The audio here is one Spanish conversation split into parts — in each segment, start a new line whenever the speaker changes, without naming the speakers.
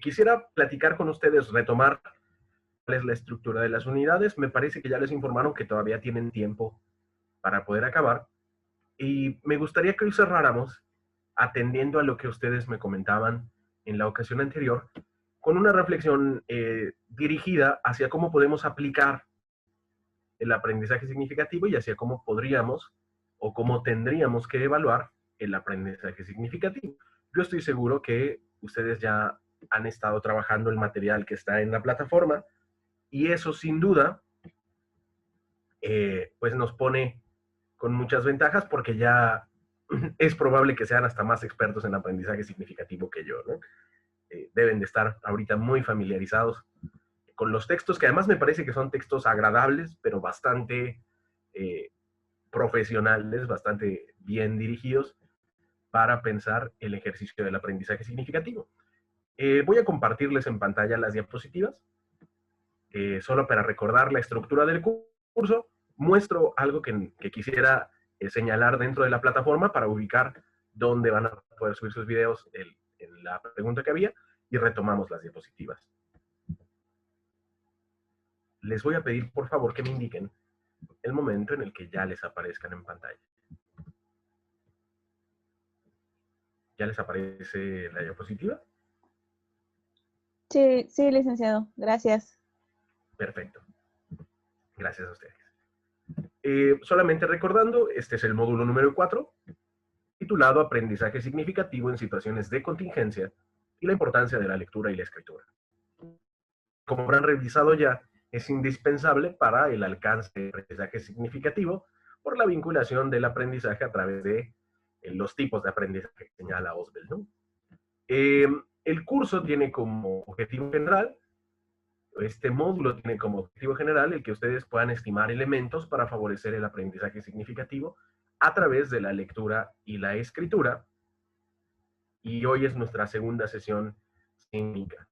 Quisiera platicar con ustedes, retomar cuál es la estructura de las unidades. Me parece que ya les informaron que todavía tienen tiempo para poder acabar. Y me gustaría que hoy cerráramos atendiendo a lo que ustedes me comentaban en la ocasión anterior, con una reflexión dirigida hacia cómo podemos aplicar el aprendizaje significativo y hacia cómo podríamos o cómo tendríamos que evaluar el aprendizaje significativo. Yo estoy seguro que ustedes ya han estado trabajando el material que está en la plataforma y eso sin duda pues nos pone con muchas ventajas porque ya es probable que sean hasta más expertos en aprendizaje significativo que yo, ¿no? Deben de estar ahorita muy familiarizados con los textos, que además me parece que son textos agradables, pero bastante eh, profesionales, bastante bien dirigidos para pensar el ejercicio del aprendizaje significativo. Voy a compartirles en pantalla las diapositivas, solo para recordar la estructura del curso. Muestro algo que quisiera señalar dentro de la plataforma para ubicar dónde van a poder subir sus videos en la pregunta que había y retomamos las diapositivas. Les voy a pedir, por favor, que me indiquen el momento en el que ya les aparezcan en pantalla. ¿Ya les aparece la diapositiva?
Sí, sí, licenciado. Gracias.
Perfecto. Gracias a ustedes. Solamente recordando, este es el módulo número 4, titulado Aprendizaje significativo en situaciones de contingencia y la importancia de la lectura y la escritura. Como habrán revisado ya, es indispensable para el alcance del aprendizaje significativo por la vinculación del aprendizaje a través de los tipos de aprendizaje que señala Oswald, ¿no? El curso tiene como objetivo general, este módulo tiene como objetivo general el que ustedes puedan estimar elementos para favorecer el aprendizaje significativo a través de la lectura y la escritura. Y hoy es nuestra segunda sesión técnica.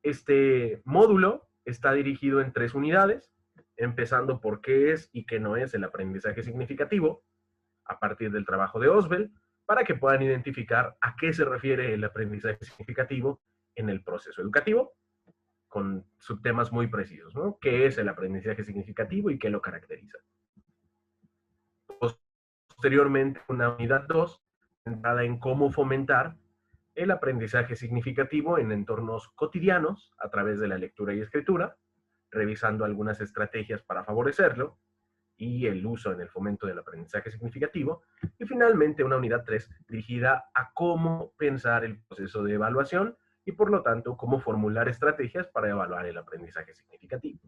Este módulo está dirigido en 3 unidades, empezando por qué es y qué no es el aprendizaje significativo, a partir del trabajo de Oswald, para que puedan identificar a qué se refiere el aprendizaje significativo en el proceso educativo, con subtemas muy precisos, ¿no? ¿Qué es el aprendizaje significativo y qué lo caracteriza? Posteriormente, una unidad 2, centrada en cómo fomentar el aprendizaje significativo en entornos cotidianos a través de la lectura y escritura, revisando algunas estrategias para favorecerlo y el uso en el fomento del aprendizaje significativo. Y finalmente una unidad 3 dirigida a cómo pensar el proceso de evaluación y por lo tanto cómo formular estrategias para evaluar el aprendizaje significativo.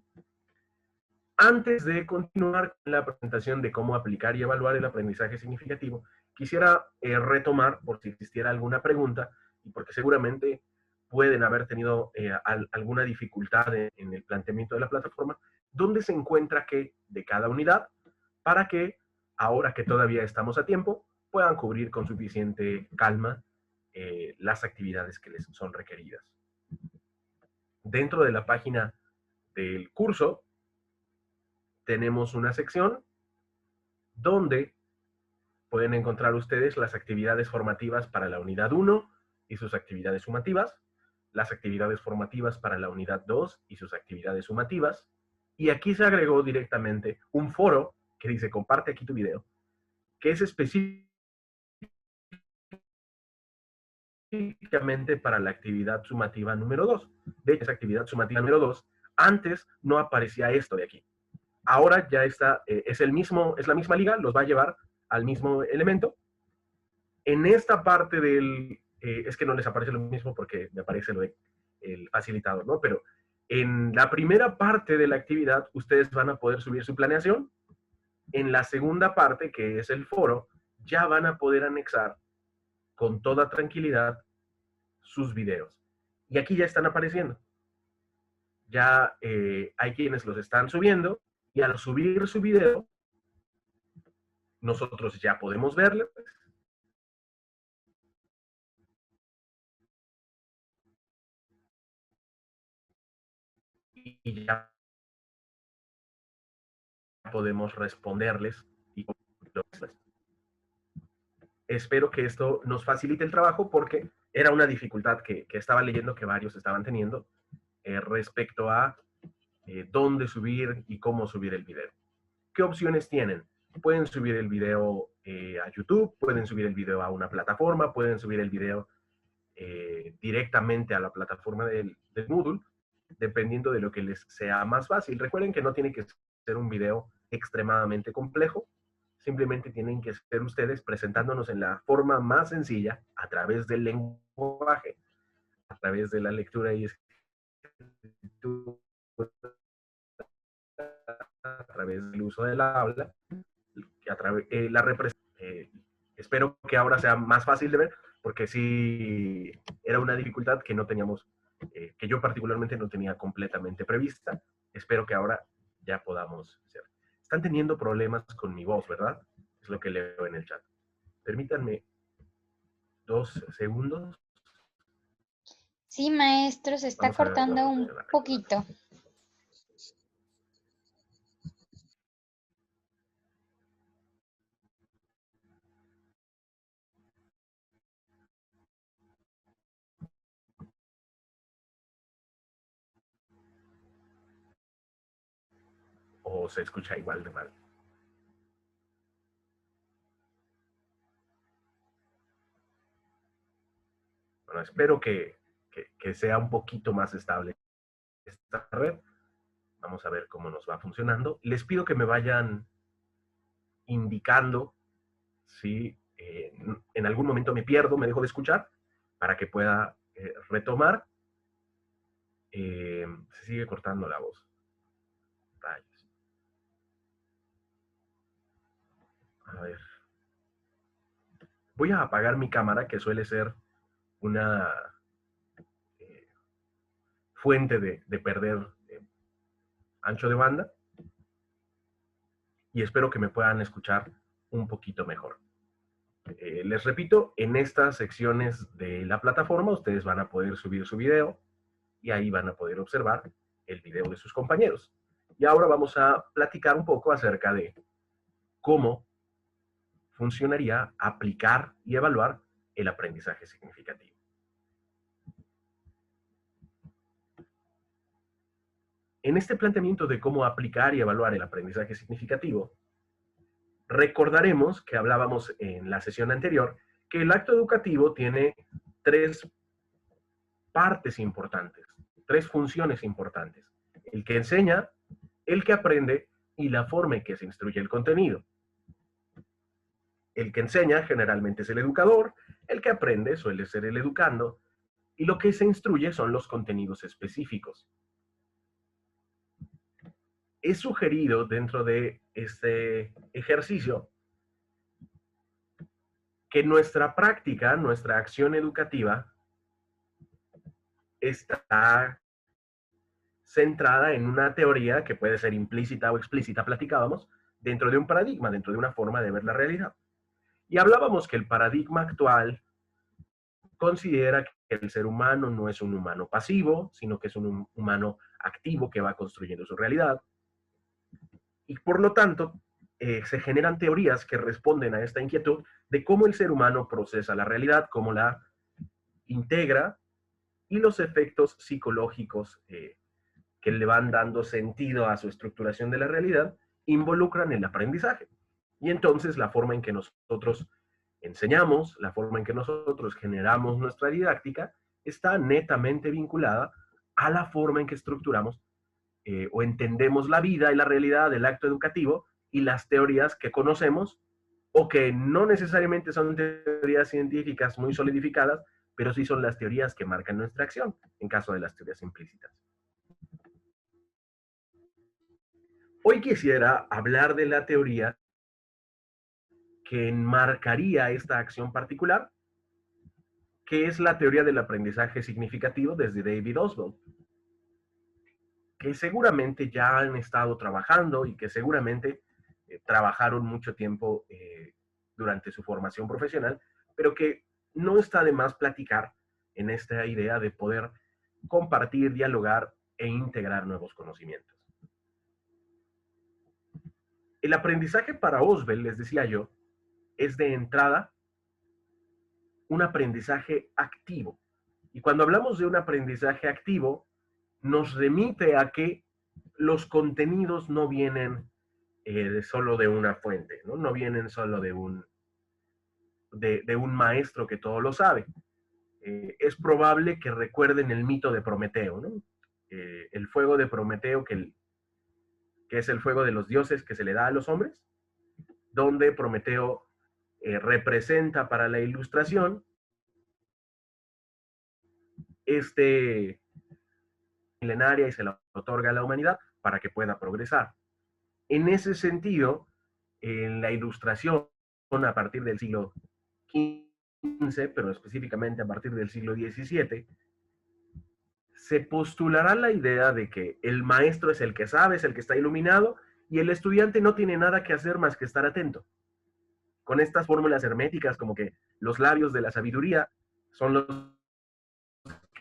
Antes de continuar con la presentación de cómo aplicar y evaluar el aprendizaje significativo, quisiera retomar, por si existiera alguna pregunta, y porque seguramente pueden haber tenido alguna dificultad en el planteamiento de la plataforma, dónde se encuentra qué de cada unidad, para que, ahora que todavía estamos a tiempo, puedan cubrir con suficiente calma las actividades que les son requeridas. Dentro de la página del curso, tenemos una sección donde pueden encontrar ustedes las actividades formativas para la unidad 1 y sus actividades sumativas, las actividades formativas para la unidad 2 y sus actividades sumativas, y aquí se agregó directamente un foro que dice comparte aquí tu video, que es específicamente para la actividad sumativa número 2. De hecho, esa actividad sumativa número 2, antes no aparecía esto de aquí. Ahora ya está, es la misma liga, los va a llevar al mismo elemento. En esta parte es que no les aparece lo mismo porque me aparece el facilitador, ¿no? Pero en la primera parte de la actividad, ustedes van a poder subir su planeación. En la segunda parte, que es el foro, ya van a poder anexar con toda tranquilidad sus videos. Y aquí ya están apareciendo. Ya hay quienes los están subiendo y al subir su video, nosotros ya podemos verlo y ya podemos responderles. Espero que esto nos facilite el trabajo porque era una dificultad que estaba leyendo que varios estaban teniendo respecto a dónde subir y cómo subir el video. ¿Qué opciones tienen? Pueden subir el video a YouTube, pueden subir el video a una plataforma, pueden subir el video directamente a la plataforma del Moodle, dependiendo de lo que les sea más fácil. Recuerden que no tiene que ser un video extremadamente complejo, simplemente tienen que ser ustedes presentándonos en la forma más sencilla, a través del lenguaje, a través de la lectura y escritura, a través del uso del habla, a través, espero que ahora sea más fácil de ver, porque sí era una dificultad que no teníamos, que yo particularmente no tenía completamente prevista. Espero que ahora ya podamos hacer. Están teniendo problemas con mi voz, ¿verdad? Es lo que leo en el chat. Permítanme 2 segundos.
Sí, maestro, se está
Vamos a ver cómo
cortando un
funciona.
poquito.
O se escucha igual de mal. Bueno, espero que sea un poquito más estable esta red. Vamos a ver cómo nos va funcionando. Les pido que me vayan indicando si en algún momento me pierdo, me dejo de escuchar, para que pueda retomar. Se sigue cortando la voz. Rayos. A ver. Voy a apagar mi cámara, que suele ser una fuente de perder ancho de banda. Y espero que me puedan escuchar un poquito mejor. Les repito, en estas secciones de la plataforma ustedes van a poder subir su video y ahí van a poder observar el video de sus compañeros. Y ahora vamos a platicar un poco acerca de cómo funcionaría aplicar y evaluar el aprendizaje significativo. En este planteamiento de cómo aplicar y evaluar el aprendizaje significativo, recordaremos que hablábamos en la sesión anterior que el acto educativo tiene 3 partes importantes, 3 funciones importantes: el que enseña, el que aprende y la forma en que se instruye el contenido. El que enseña generalmente es el educador, el que aprende suele ser el educando, y lo que se instruye son los contenidos específicos. Es sugerido dentro de este ejercicio que nuestra práctica, nuestra acción educativa, está centrada en una teoría que puede ser implícita o explícita, platicábamos, dentro de un paradigma, dentro de una forma de ver la realidad. Y hablábamos que el paradigma actual considera que el ser humano no es un humano pasivo, sino que es un humano activo que va construyendo su realidad. Y por lo tanto, se generan teorías que responden a esta inquietud de cómo el ser humano procesa la realidad, cómo la integra, y los efectos psicológicos que le van dando sentido a su estructuración de la realidad involucran el aprendizaje. Y entonces la forma en que nosotros enseñamos, la forma en que nosotros generamos nuestra didáctica, está netamente vinculada a la forma en que estructuramos o entendemos la vida y la realidad del acto educativo y las teorías que conocemos, o que no necesariamente son teorías científicas muy solidificadas, pero sí son las teorías que marcan nuestra acción, en caso de las teorías implícitas. Hoy quisiera hablar de la teoría que enmarcaría esta acción particular, que es la teoría del aprendizaje significativo desde David Oswald, que seguramente ya han estado trabajando y que seguramente trabajaron mucho tiempo durante su formación profesional, pero que no está de más platicar en esta idea de poder compartir, dialogar e integrar nuevos conocimientos. El aprendizaje para Oswald, les decía yo, es de entrada un aprendizaje activo. Y cuando hablamos de un aprendizaje activo, nos remite a que los contenidos no vienen solo de una fuente, ¿no? No vienen solo de un maestro que todo lo sabe. Es probable que recuerden el mito de Prometeo, ¿no? El fuego de Prometeo, que es el fuego de los dioses que se le da a los hombres, donde Prometeo representa para la ilustración milenaria y se la otorga a la humanidad para que pueda progresar. En ese sentido, en la ilustración a partir del siglo XV, pero específicamente a partir del siglo XVII, se postulará la idea de que el maestro es el que sabe, es el que está iluminado, y el estudiante no tiene nada que hacer más que estar atento. Con estas fórmulas herméticas, como que los labios de la sabiduría son los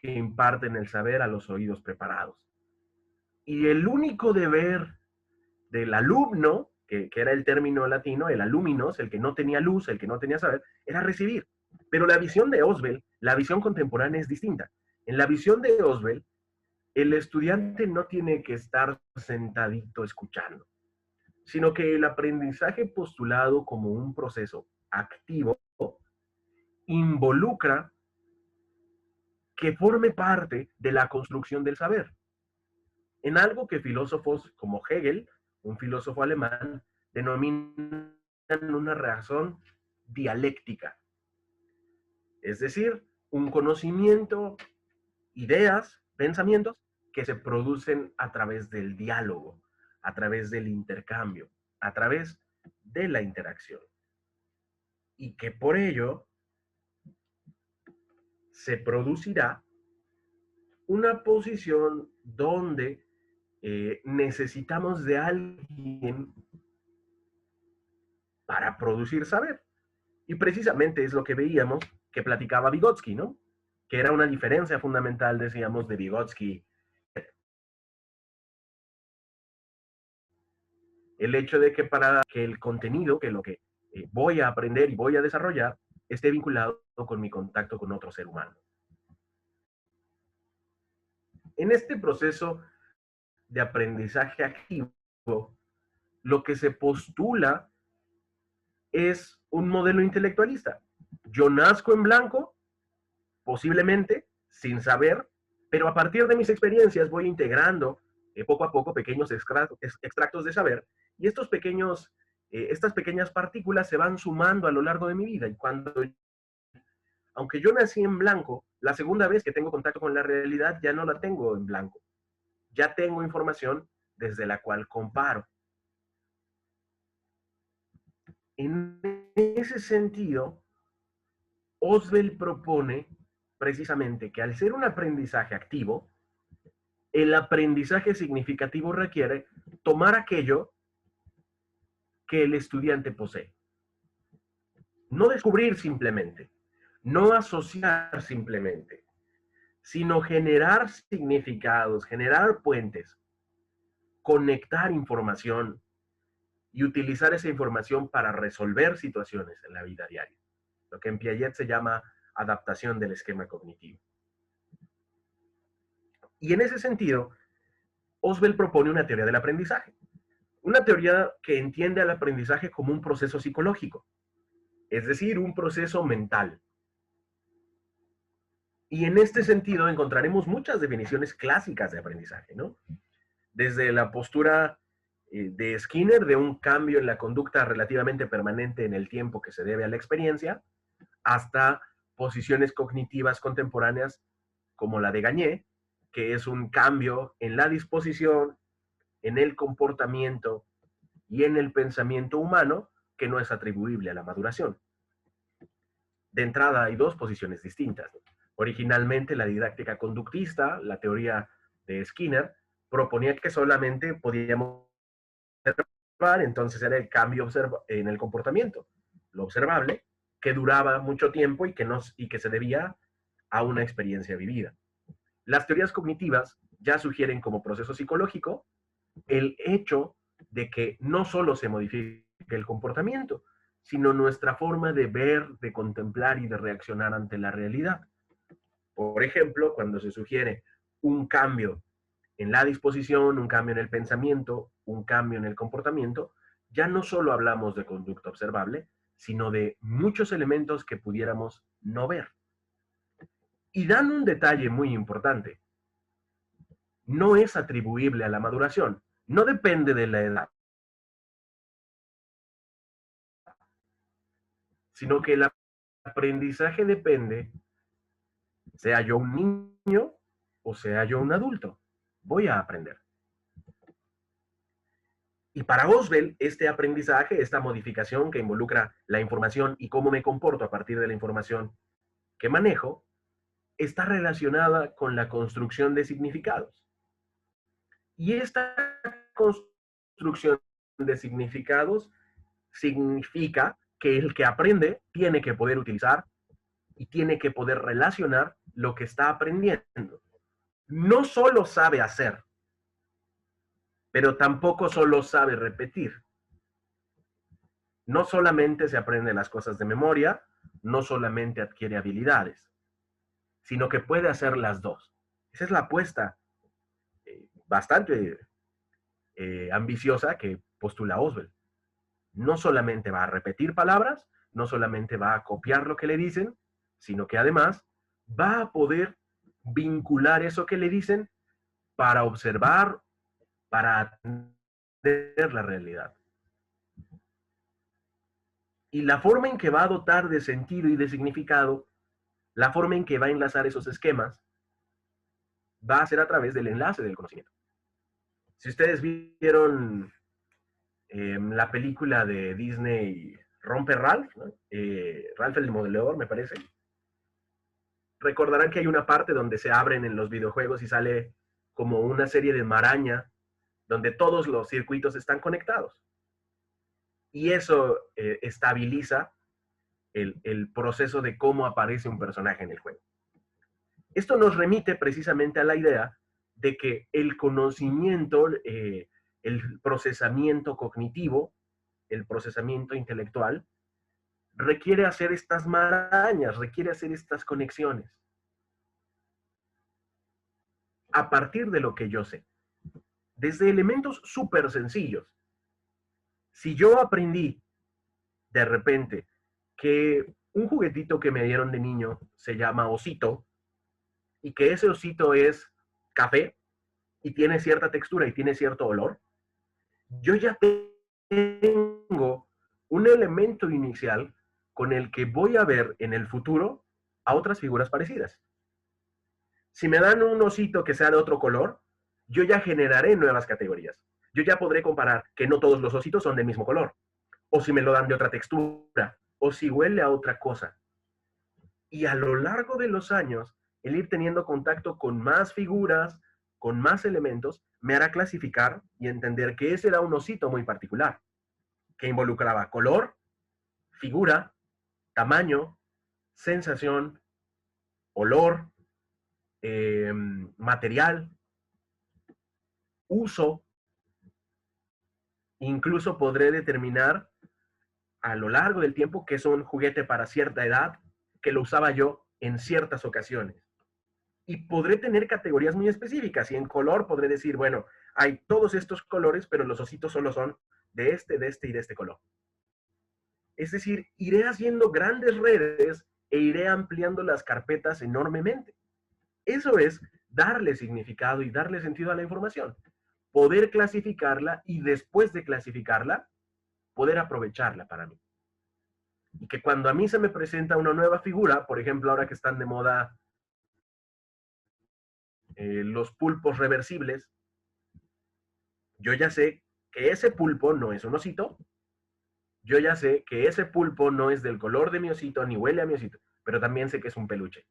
que imparten el saber a los oídos preparados. Y el único deber del alumno, que era el término latino, el aluminos, el que no tenía luz, el que no tenía saber, era recibir. Pero la visión de Ausubel, la visión contemporánea es distinta. En la visión de Ausubel, el estudiante no tiene que estar sentadito escuchando, sino que el aprendizaje postulado como un proceso activo involucra que forme parte de la construcción del saber. En algo que filósofos como Hegel, un filósofo alemán, denominan una razón dialéctica. Es decir, un conocimiento, ideas, pensamientos que se producen a través del diálogo, a través del intercambio, a través de la interacción. Y que por ello se producirá una posición donde necesitamos de alguien para producir saber. Y precisamente es lo que veíamos que platicaba Vygotsky, ¿no? Que era una diferencia fundamental, decíamos, de Vygotsky. El hecho de que para que el contenido, que lo que voy a aprender y voy a desarrollar, esté vinculado con mi contacto con otro ser humano. En este proceso de aprendizaje activo, lo que se postula es un modelo intelectualista. Yo nazco en blanco, posiblemente, sin saber, pero a partir de mis experiencias voy integrando poco a poco pequeños extractos de saber, y estas pequeñas partículas se van sumando a lo largo de mi vida. Y aunque yo nací en blanco, la segunda vez que tengo contacto con la realidad ya no la tengo en blanco. Ya tengo información desde la cual comparo. En ese sentido, Ausubel propone precisamente que al ser un aprendizaje activo, el aprendizaje significativo requiere tomar aquello que el estudiante posee. No descubrir simplemente, no asociar simplemente, sino generar significados, generar puentes, conectar información y utilizar esa información para resolver situaciones en la vida diaria. Lo que en Piaget se llama adaptación del esquema cognitivo. Y en ese sentido, Ausubel propone una teoría del aprendizaje. Una teoría que entiende al aprendizaje como un proceso psicológico, es decir, un proceso mental. Y en este sentido encontraremos muchas definiciones clásicas de aprendizaje, ¿no? Desde la postura de Skinner de un cambio en la conducta relativamente permanente en el tiempo que se debe a la experiencia, hasta posiciones cognitivas contemporáneas como la de Gagné, que es un cambio en la disposición, en el comportamiento y en el pensamiento humano que no es atribuible a la maduración. De entrada hay dos posiciones distintas. Originalmente la didáctica conductista, la teoría de Skinner, proponía que solamente podíamos observar, entonces era el cambio en el comportamiento, lo observable, que duraba mucho tiempo y que se debía a una experiencia vivida. Las teorías cognitivas ya sugieren como proceso psicológico el hecho de que no solo se modifique el comportamiento, sino nuestra forma de ver, de contemplar y de reaccionar ante la realidad. Por ejemplo, cuando se sugiere un cambio en la disposición, un cambio en el pensamiento, un cambio en el comportamiento, ya no solo hablamos de conducta observable, sino de muchos elementos que pudiéramos no ver. Y dan un detalle muy importante. No es atribuible a la maduración, no depende de la edad, sino que el aprendizaje depende, sea yo un niño o sea yo un adulto. Voy a aprender. Y para Oswald, este aprendizaje, esta modificación que involucra la información y cómo me comporto a partir de la información que manejo, está relacionada con la construcción de significados. Y esta construcción de significados significa que el que aprende tiene que poder utilizar y tiene que poder relacionar lo que está aprendiendo. No solo sabe hacer, pero tampoco solo sabe repetir. No solamente se aprende las cosas de memoria, no solamente adquiere habilidades, sino que puede hacer las dos. Esa es la apuesta bastante ambiciosa que postula Oswald. No solamente va a repetir palabras, no solamente va a copiar lo que le dicen, sino que además va a poder vincular eso que le dicen para observar, para atender la realidad. Y la forma en que va a dotar de sentido y de significado, la forma en que va a enlazar esos esquemas, va a ser a través del enlace del conocimiento. Si ustedes vieron la película de Disney Rompe Ralph, ¿no? Ralph el Demoledor, me parece, recordarán que hay una parte donde se abren en los videojuegos y sale como una serie de maraña donde todos los circuitos están conectados. Y eso estabiliza el proceso de cómo aparece un personaje en el juego. Esto nos remite precisamente a la idea de que el conocimiento, el procesamiento cognitivo, el procesamiento intelectual, requiere hacer estas marañas, requiere hacer estas conexiones a partir de lo que yo sé. Desde elementos súper sencillos. Si yo aprendí de repente que un juguetito que me dieron de niño se llama osito y que ese osito es café y tiene cierta textura y tiene cierto olor, yo ya tengo un elemento inicial con el que voy a ver en el futuro a otras figuras parecidas. Si me dan un osito que sea de otro color, yo ya generaré nuevas categorías. Yo ya podré comparar que no todos los ositos son del mismo color. O si me lo dan de otra textura, o si huele a otra cosa. Y a lo largo de los años, el ir teniendo contacto con más figuras, con más elementos, me hará clasificar y entender que ese era un osito muy particular, que involucraba color, figura, tamaño, sensación, olor, material, uso. Incluso podré determinar a lo largo del tiempo que es un juguete para cierta edad, que lo usaba yo en ciertas ocasiones. Y podré tener categorías muy específicas. Y en color podré decir, bueno, hay todos estos colores, pero los ositos solo son de este y de este color. Es decir, iré haciendo grandes redes e iré ampliando las carpetas enormemente. Eso es darle significado y darle sentido a la información. Poder clasificarla y después de clasificarla, poder aprovecharla para mí. Y que cuando a mí se me presenta una nueva figura, por ejemplo, ahora que están de moda los pulpos reversibles, yo ya sé que ese pulpo no es un osito, yo ya sé que ese pulpo no es del color de mi osito, ni huele a mi osito, pero también sé que es un peluche.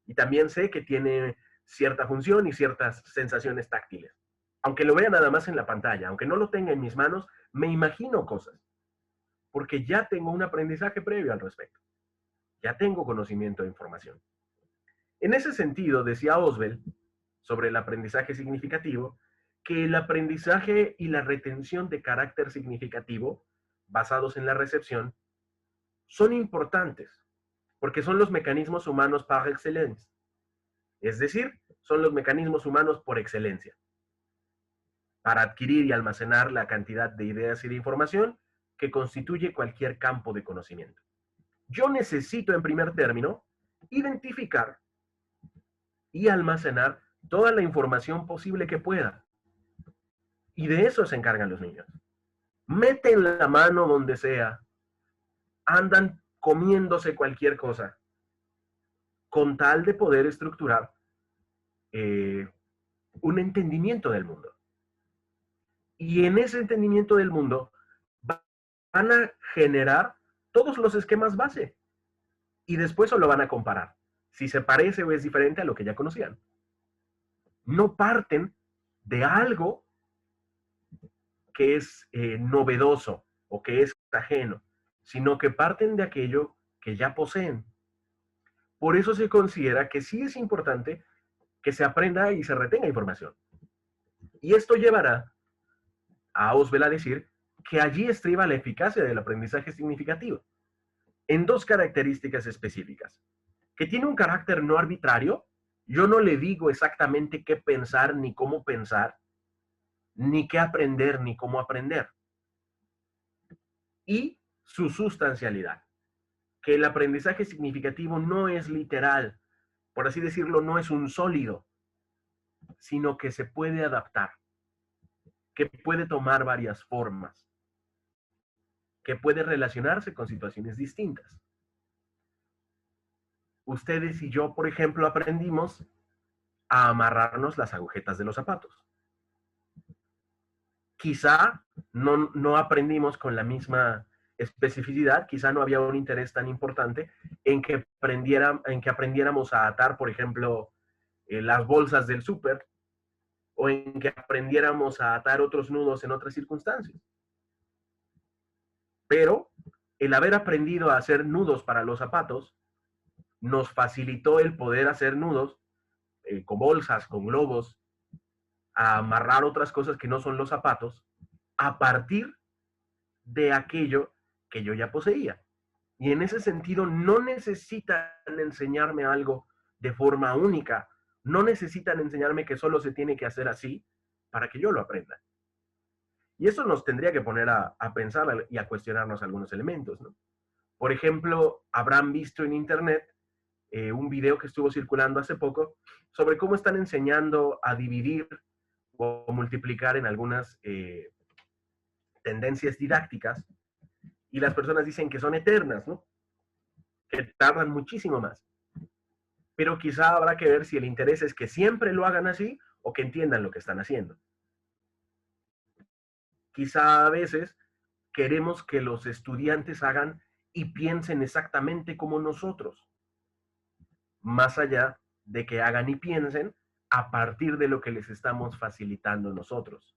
Y también sé que tiene cierta función y ciertas sensaciones táctiles. Aunque lo vea nada más en la pantalla, aunque no lo tenga en mis manos, me imagino cosas, porque ya tengo un aprendizaje previo al respecto. Ya tengo conocimiento de información. En ese sentido, decía Oswald, sobre el aprendizaje significativo, que el aprendizaje y la retención de carácter significativo basados en la recepción, son importantes, porque son los mecanismos humanos par excellence. Es decir, son los mecanismos humanos por excelencia, para adquirir y almacenar la cantidad de ideas y de información que constituye cualquier campo de conocimiento. Yo necesito, en primer término, identificar y almacenar toda la información posible que pueda. Y de eso se encargan los niños. Meten la mano donde sea, andan comiéndose cualquier cosa, con tal de poder estructurar un entendimiento del mundo. Y en ese entendimiento del mundo van a generar todos los esquemas base. Y después solo van a comparar si se parece o es diferente a lo que ya conocían. No parten de algo que es novedoso o que es ajeno, sino que parten de aquello que ya poseen. Por eso se considera que sí es importante que se aprenda y se retenga información. Y esto llevará a Ausubel a decir que allí estriba la eficacia del aprendizaje significativo, en dos características específicas. Que tiene un carácter no arbitrario. Yo no le digo exactamente qué pensar, ni cómo pensar, ni qué aprender, ni cómo aprender. Y su sustancialidad. Que el aprendizaje significativo no es literal, por así decirlo, no es un sólido, sino que se puede adaptar, que puede tomar varias formas, que puede relacionarse con situaciones distintas. Ustedes y yo, por ejemplo, aprendimos a amarrarnos las agujetas de los zapatos. Quizá no aprendimos con la misma especificidad, quizá no había un interés tan importante en que aprendiéramos a atar, por ejemplo, las bolsas del súper, o en que aprendiéramos a atar otros nudos en otras circunstancias. Pero el haber aprendido a hacer nudos para los zapatos nos facilitó el poder hacer nudos con bolsas, con globos, a amarrar otras cosas que no son los zapatos, a partir de aquello que yo ya poseía. Y en ese sentido no necesitan enseñarme algo de forma única, no necesitan enseñarme que solo se tiene que hacer así para que yo lo aprenda. Y eso nos tendría que poner a pensar y a cuestionarnos algunos elementos, ¿no? Por ejemplo, habrán visto en internet un video que estuvo circulando hace poco sobre cómo están enseñando a dividir o multiplicar en algunas tendencias didácticas, y las personas dicen que son eternas, ¿no? Que tardan muchísimo más. Pero quizá habrá que ver si el interés es que siempre lo hagan así o que entiendan lo que están haciendo. Quizá a veces queremos que los estudiantes hagan y piensen exactamente como nosotros, más allá de que hagan y piensen a partir de lo que les estamos facilitando nosotros.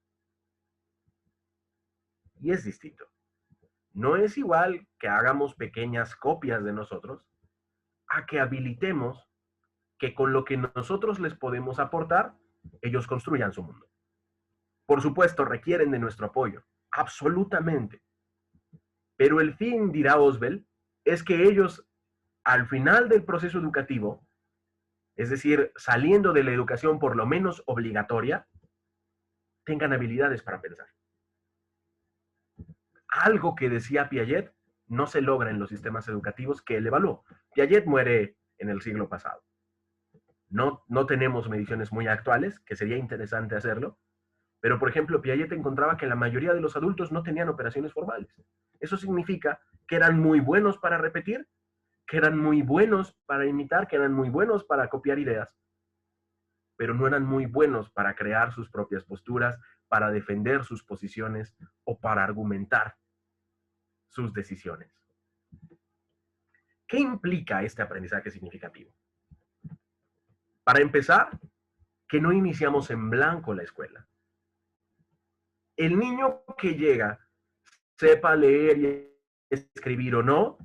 Y es distinto. No es igual que hagamos pequeñas copias de nosotros a que habilitemos que con lo que nosotros les podemos aportar, ellos construyan su mundo. Por supuesto, requieren de nuestro apoyo, absolutamente. Pero el fin, dirá Ausubel, es que ellos, al final del proceso educativo, es decir, saliendo de la educación por lo menos obligatoria, tengan habilidades para pensar. Algo que decía Piaget no se logra en los sistemas educativos que él evaluó. Piaget muere en el siglo pasado. No tenemos mediciones muy actuales, que sería interesante hacerlo, pero por ejemplo, Piaget encontraba que la mayoría de los adultos no tenían operaciones formales. Eso significa que eran muy buenos para repetir, que eran muy buenos para imitar, que eran muy buenos para copiar ideas, pero no eran muy buenos para crear sus propias posturas, para defender sus posiciones o para argumentar sus decisiones. ¿Qué implica este aprendizaje significativo? Para empezar, que no iniciamos en blanco la escuela. El niño que llega, sepa leer y escribir o no,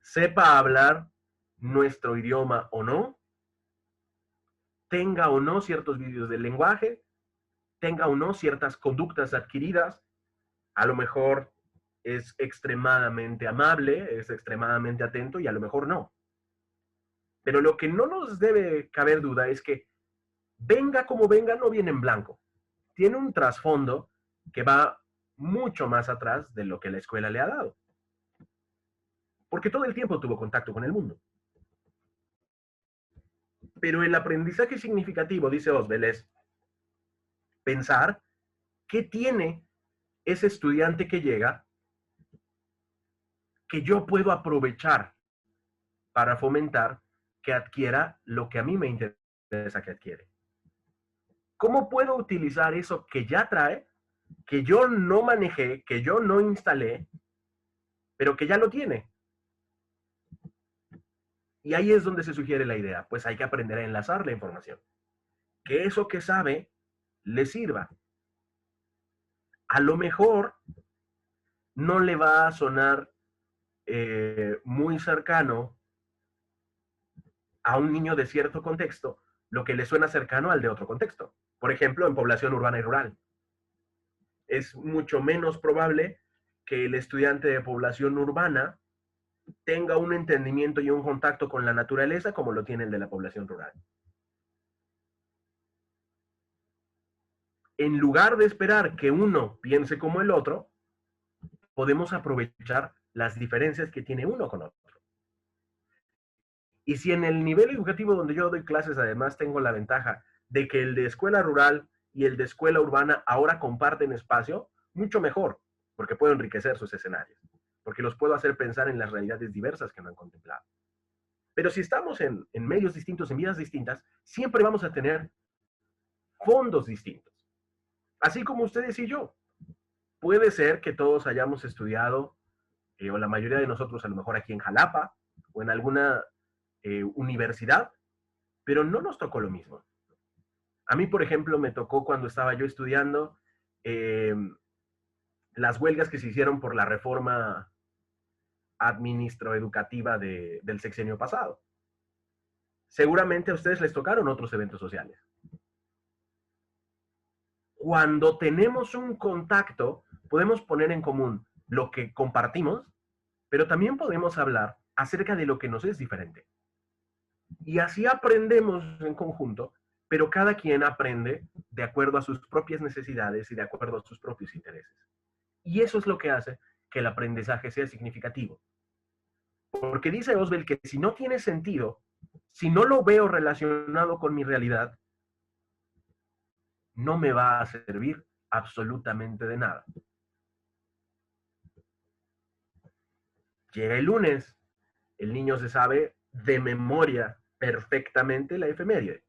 sepa hablar nuestro idioma o no, tenga o no ciertos vídeos del lenguaje, tenga o no ciertas conductas adquiridas, a lo mejor es extremadamente amable, es extremadamente atento y a lo mejor no. Pero lo que no nos debe caber duda es que venga como venga, no viene en blanco. Tiene un trasfondo que va mucho más atrás de lo que la escuela le ha dado. Porque todo el tiempo tuvo contacto con el mundo. Pero el aprendizaje significativo, dice Oswald, es pensar qué tiene ese estudiante que llega que yo puedo aprovechar para fomentar que adquiera lo que a mí me interesa que adquiere. ¿Cómo puedo utilizar eso que ya trae, que yo no manejé, que yo no instalé, pero que ya lo tiene? Y ahí es donde se sugiere la idea, pues hay que aprender a enlazar la información. Que eso que sabe le sirva. A lo mejor no le va a sonar muy cercano a un niño de cierto contexto lo que le suena cercano al de otro contexto. Por ejemplo, en población urbana y rural. Es mucho menos probable que el estudiante de población urbana tenga un entendimiento y un contacto con la naturaleza como lo tiene el de la población rural. En lugar de esperar que uno piense como el otro, podemos aprovechar las diferencias que tiene uno con otro. Y si en el nivel educativo donde yo doy clases además tengo la ventaja de que el de escuela rural y el de escuela urbana ahora comparten espacio, mucho mejor, porque puedo enriquecer sus escenarios, porque los puedo hacer pensar en las realidades diversas que no han contemplado. Pero si estamos en medios distintos, en vidas distintas, siempre vamos a tener fondos distintos. Así como ustedes y yo. Puede ser que todos hayamos estudiado, o la mayoría de nosotros a lo mejor aquí en Jalapa, o en alguna universidad, pero no nos tocó lo mismo. A mí, por ejemplo, me tocó cuando estaba yo estudiando las huelgas que se hicieron por la reforma administrativa del sexenio pasado. Seguramente a ustedes les tocaron otros eventos sociales. Cuando tenemos un contacto, podemos poner en común lo que compartimos, pero también podemos hablar acerca de lo que nos es diferente. Y así aprendemos en conjunto, pero cada quien aprende de acuerdo a sus propias necesidades y de acuerdo a sus propios intereses. Y eso es lo que hace que el aprendizaje sea significativo. Porque dice Oswald que si no tiene sentido, si no lo veo relacionado con mi realidad, no me va a servir absolutamente de nada. Llega el lunes, el niño se sabe de memoria perfectamente la efeméride.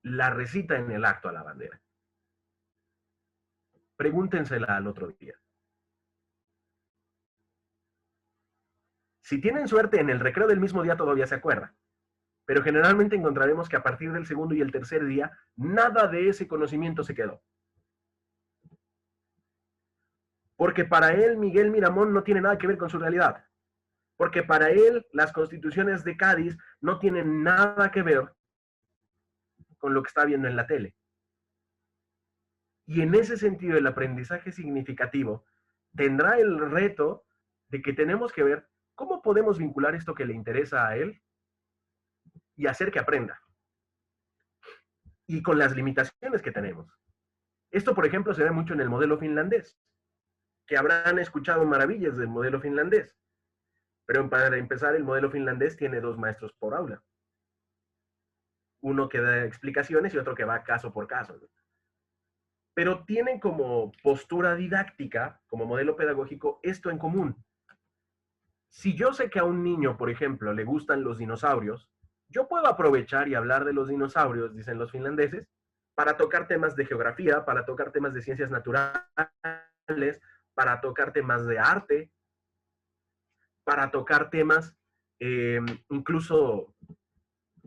La recita en el acto a la bandera. Pregúntensela al otro día. Si tienen suerte, en el recreo del mismo día todavía se acuerda. Pero generalmente encontraremos que a partir del segundo y el tercer día, nada de ese conocimiento se quedó. Porque para él, Miguel Miramón no tiene nada que ver con su realidad. Porque para él, las constituciones de Cádiz no tienen nada que ver con lo que está viendo en la tele. Y en ese sentido, el aprendizaje significativo tendrá el reto de que tenemos que ver cómo podemos vincular esto que le interesa a él y hacer que aprenda. Y con las limitaciones que tenemos. Esto, por ejemplo, se ve mucho en el modelo finlandés, que habrán escuchado maravillas del modelo finlandés. Pero para empezar, el modelo finlandés tiene 2 maestros por aula. Uno que da explicaciones y otro que va caso por caso. Pero tienen como postura didáctica, como modelo pedagógico, esto en común. Si yo sé que a un niño, por ejemplo, le gustan los dinosaurios, yo puedo aprovechar y hablar de los dinosaurios, dicen los finlandeses, para tocar temas de geografía, para tocar temas de ciencias naturales, para tocar temas de arte, para tocar temas incluso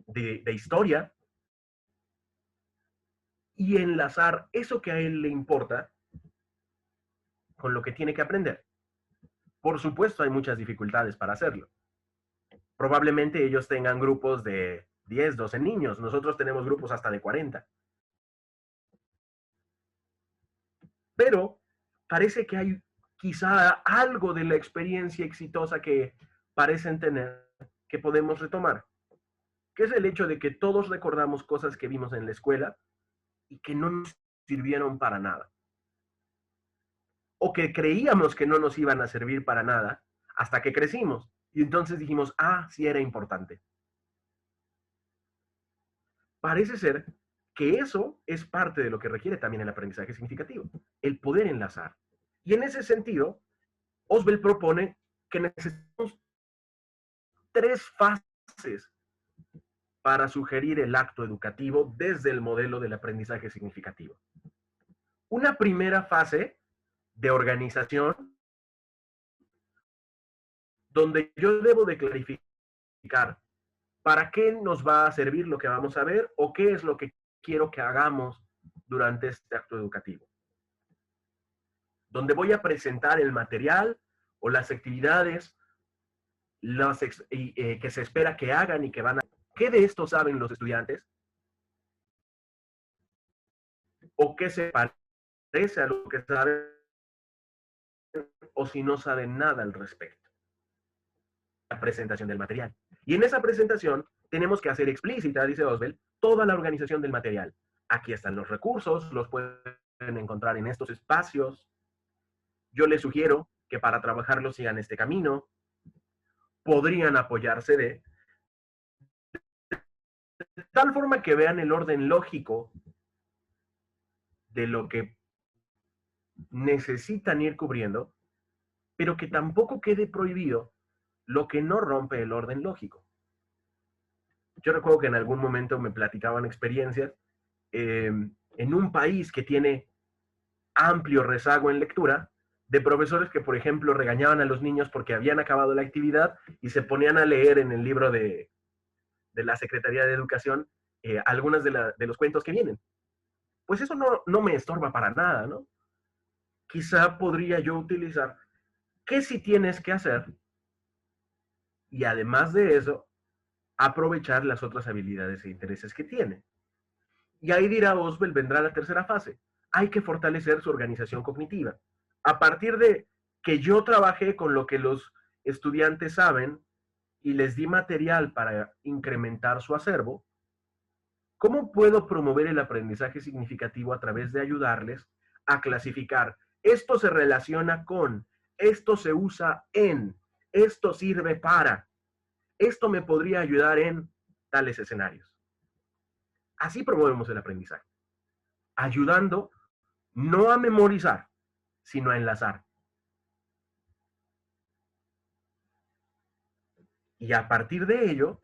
de historia, y enlazar eso que a él le importa con lo que tiene que aprender. Por supuesto, hay muchas dificultades para hacerlo. Probablemente ellos tengan grupos de 10, 12 niños. Nosotros tenemos grupos hasta de 40. Pero parece que hay quizá algo de la experiencia exitosa que parecen tener que podemos retomar, que es el hecho de que todos recordamos cosas que vimos en la escuela y que no nos sirvieron para nada, o que creíamos que no nos iban a servir para nada hasta que crecimos y entonces dijimos, ah, sí era importante. Parece ser que eso es parte de lo que requiere también el aprendizaje significativo, el poder enlazar. Y en ese sentido, Oswald propone que necesitamos 3 fases para sugerir el acto educativo desde el modelo del aprendizaje significativo. Una primera fase de organización donde yo debo de clarificar para qué nos va a servir lo que vamos a ver o qué es lo que quiero que hagamos durante este acto educativo. Donde voy a presentar el material o las actividades que se espera que hagan y que van a... ¿Qué de esto saben los estudiantes? ¿O qué se parece a lo que saben? O si no saben nada al respecto. La presentación del material. Y en esa presentación tenemos que hacer explícita, dice Oswald, toda la organización del material. Aquí están los recursos, los pueden encontrar en estos espacios. Yo les sugiero que para trabajarlo sigan este camino. Podrían apoyarse de tal forma que vean el orden lógico de lo que necesitan ir cubriendo, pero que tampoco quede prohibido lo que no rompe el orden lógico. Yo recuerdo que en algún momento me platicaban experiencias en un país que tiene amplio rezago en lectura, de profesores que, por ejemplo, regañaban a los niños porque habían acabado la actividad y se ponían a leer en el libro de la Secretaría de Educación algunos de los cuentos que vienen. Pues eso no me estorba para nada, ¿no? Quizá podría yo utilizar qué sí tienes que hacer y además de eso, aprovechar las otras habilidades e intereses que tiene. Y ahí dirá Oswald, vendrá la tercera fase. Hay que fortalecer su organización cognitiva. A partir de que yo trabajé con lo que los estudiantes saben y les di material para incrementar su acervo, ¿cómo puedo promover el aprendizaje significativo a través de ayudarles a clasificar? Esto se relaciona con, esto se usa en, esto sirve para, esto me podría ayudar en tales escenarios. Así promovemos el aprendizaje, ayudando no a memorizar, sino a enlazar. Y a partir de ello,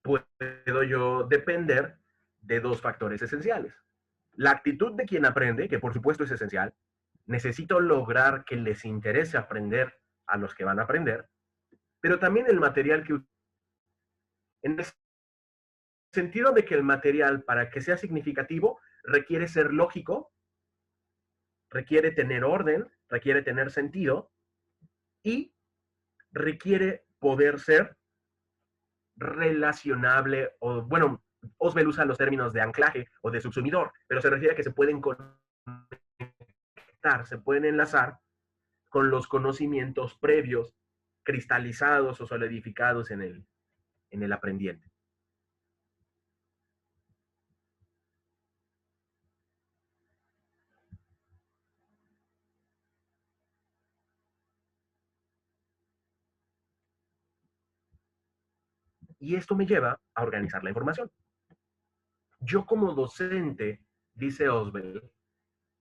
puedo yo depender de 2 factores esenciales. La actitud de quien aprende, que por supuesto es esencial. Necesito lograr que les interese aprender a los que van a aprender, pero también el material que... En el sentido de que el material, para que sea significativo, requiere ser lógico, requiere tener orden, requiere tener sentido y requiere poder ser relacionable o, bueno, Oswald usa los términos de anclaje o de subsumidor, pero se refiere a que se pueden conectar, se pueden enlazar con los conocimientos previos, cristalizados o solidificados en el aprendiente. Y esto me lleva a organizar la información. Yo como docente, dice Oswald,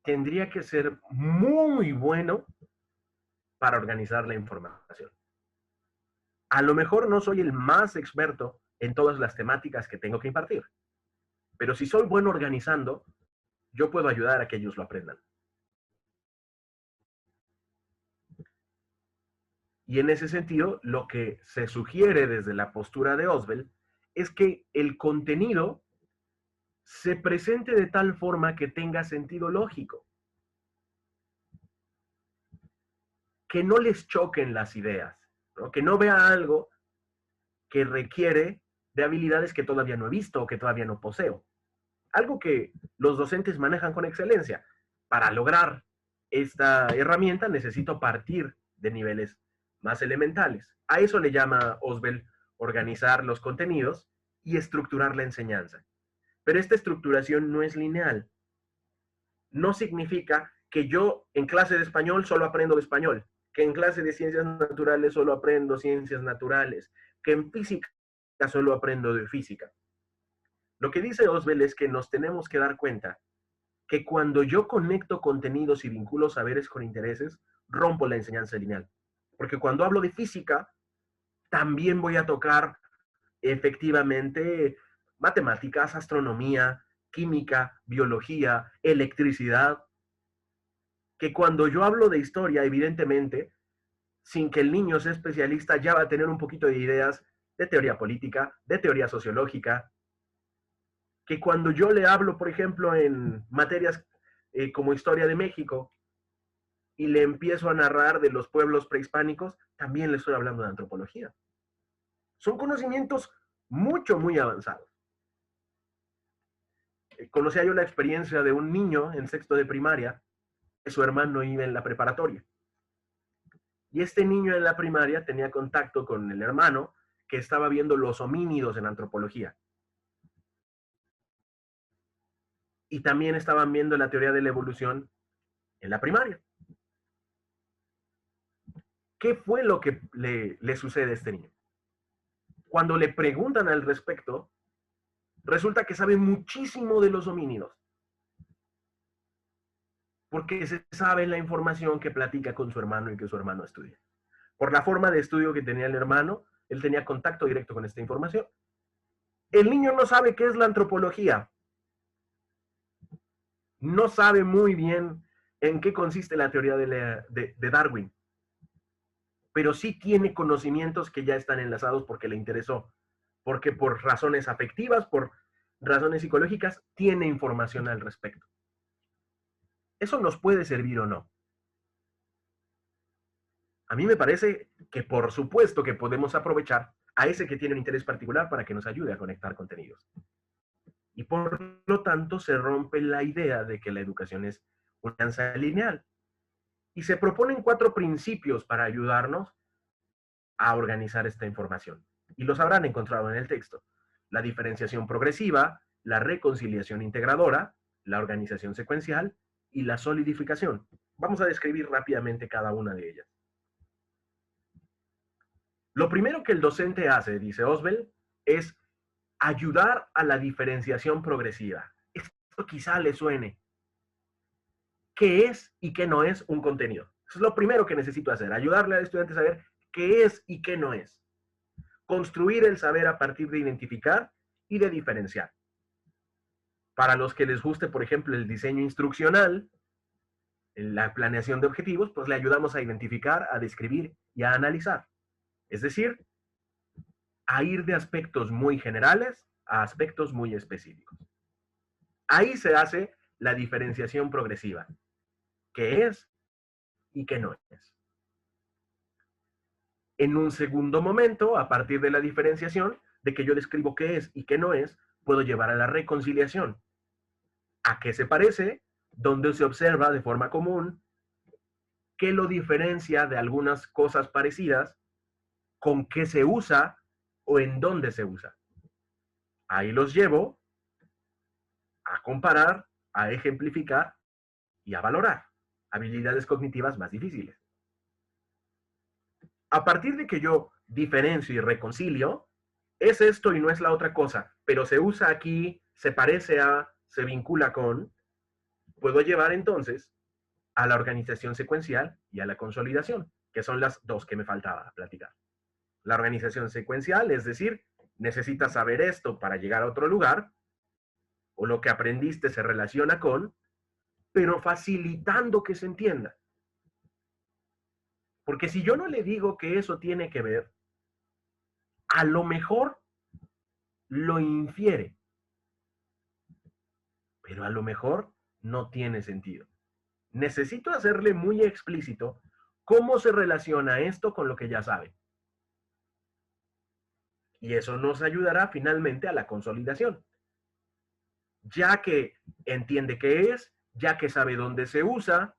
tendría que ser muy bueno para organizar la información. A lo mejor no soy el más experto en todas las temáticas que tengo que impartir, pero si soy bueno organizando, yo puedo ayudar a que ellos lo aprendan. Y en ese sentido, lo que se sugiere desde la postura de Oswald es que el contenido se presente de tal forma que tenga sentido lógico, que no les choquen las ideas, ¿no? Que no vea algo que requiere de habilidades que todavía no he visto o que todavía no poseo. Algo que los docentes manejan con excelencia para lograr esta herramienta necesito partir de niveles más elementales. A eso le llama Oswell organizar los contenidos y estructurar la enseñanza. Pero esta estructuración no es lineal. No significa que yo en clase de español solo aprendo de español, que en clase de ciencias naturales solo aprendo ciencias naturales, que en física solo aprendo de física. Lo que dice Oswell es que nos tenemos que dar cuenta que cuando yo conecto contenidos y vinculo saberes con intereses, rompo la enseñanza lineal. Porque cuando hablo de física, también voy a tocar efectivamente matemáticas, astronomía, química, biología, electricidad, que cuando yo hablo de historia, evidentemente, sin que el niño sea especialista, ya va a tener un poquito de ideas de teoría política, de teoría sociológica, que cuando yo le hablo, por ejemplo, en materias como historia de México, y le empiezo a narrar de los pueblos prehispánicos, también le estoy hablando de antropología. Son conocimientos muy avanzados. Conocía yo la experiencia de un niño en sexto de primaria, que su hermano iba en la preparatoria. Y este niño en la primaria tenía contacto con el hermano que estaba viendo los homínidos en antropología. Y también estaban viendo la teoría de la evolución en la primaria. ¿Qué fue lo que le sucede a este niño? Cuando le preguntan al respecto, resulta que sabe muchísimo de los homínidos. Porque se sabe la información que platica con su hermano y que su hermano estudia. Por la forma de estudio que tenía el hermano, él tenía contacto directo con esta información. El niño no sabe qué es la antropología. No sabe muy bien en qué consiste la teoría de Darwin. Pero sí tiene conocimientos que ya están enlazados porque le interesó. Porque por razones afectivas, por razones psicológicas, tiene información al respecto. ¿Eso nos puede servir o no? A mí me parece que por supuesto que podemos aprovechar a ese que tiene un interés particular para que nos ayude a conectar contenidos. Y por lo tanto se rompe la idea de que la educación es una enseñanza lineal. Y se proponen 4 principios para ayudarnos a organizar esta información. Y los habrán encontrado en el texto. La diferenciación progresiva, la reconciliación integradora, la organización secuencial y la solidificación. Vamos a describir rápidamente cada una de ellas. Lo primero que el docente hace, dice Oswell, es ayudar a la diferenciación progresiva. Esto quizá le suene. ¿Qué es y qué no es un contenido? Eso es lo primero que necesito hacer, ayudarle al estudiante a saber qué es y qué no es. Construir el saber a partir de identificar y de diferenciar. Para los que les guste, por ejemplo, el diseño instruccional, la planeación de objetivos, pues le ayudamos a identificar, a describir y a analizar. Es decir, a ir de aspectos muy generales a aspectos muy específicos. Ahí se hace la diferenciación progresiva. ¿Qué es y qué no es? En un segundo momento, a partir de la diferenciación, de que yo describo qué es y qué no es, puedo llevar a la reconciliación. ¿A qué se parece? Donde se observa de forma común qué lo diferencia de algunas cosas parecidas, con qué se usa o en dónde se usa. Ahí los llevo a comparar, a ejemplificar y a valorar habilidades cognitivas más difíciles. A partir de que yo diferencio y reconcilio, es esto y no es la otra cosa, pero se usa aquí, se parece a, se vincula con, puedo llevar entonces a la organización secuencial y a la consolidación, que son las 2 que me faltaba platicar. La organización secuencial, es decir, necesitas saber esto para llegar a otro lugar, o lo que aprendiste se relaciona con, pero facilitando que se entienda. Porque si yo no le digo que eso tiene que ver, a lo mejor lo infiere, pero a lo mejor no tiene sentido. Necesito hacerle muy explícito cómo se relaciona esto con lo que ya sabe. Y eso nos ayudará finalmente a la consolidación. Ya que entiende qué es, ya que sabe dónde se usa,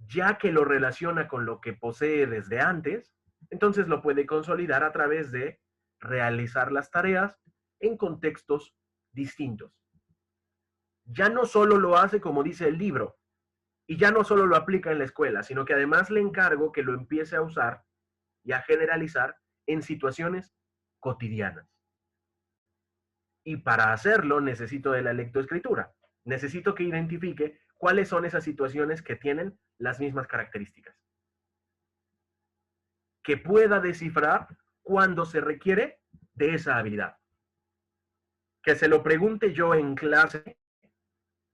ya que lo relaciona con lo que posee desde antes, entonces lo puede consolidar a través de realizar las tareas en contextos distintos. Ya no solo lo hace como dice el libro, y ya no solo lo aplica en la escuela, sino que además le encargo que lo empiece a usar y a generalizar en situaciones cotidianas. Y para hacerlo necesito de la lectoescritura. Necesito que identifique cuáles son esas situaciones que tienen las mismas características. Que pueda descifrar cuando se requiere de esa habilidad. Que se lo pregunte yo en clase,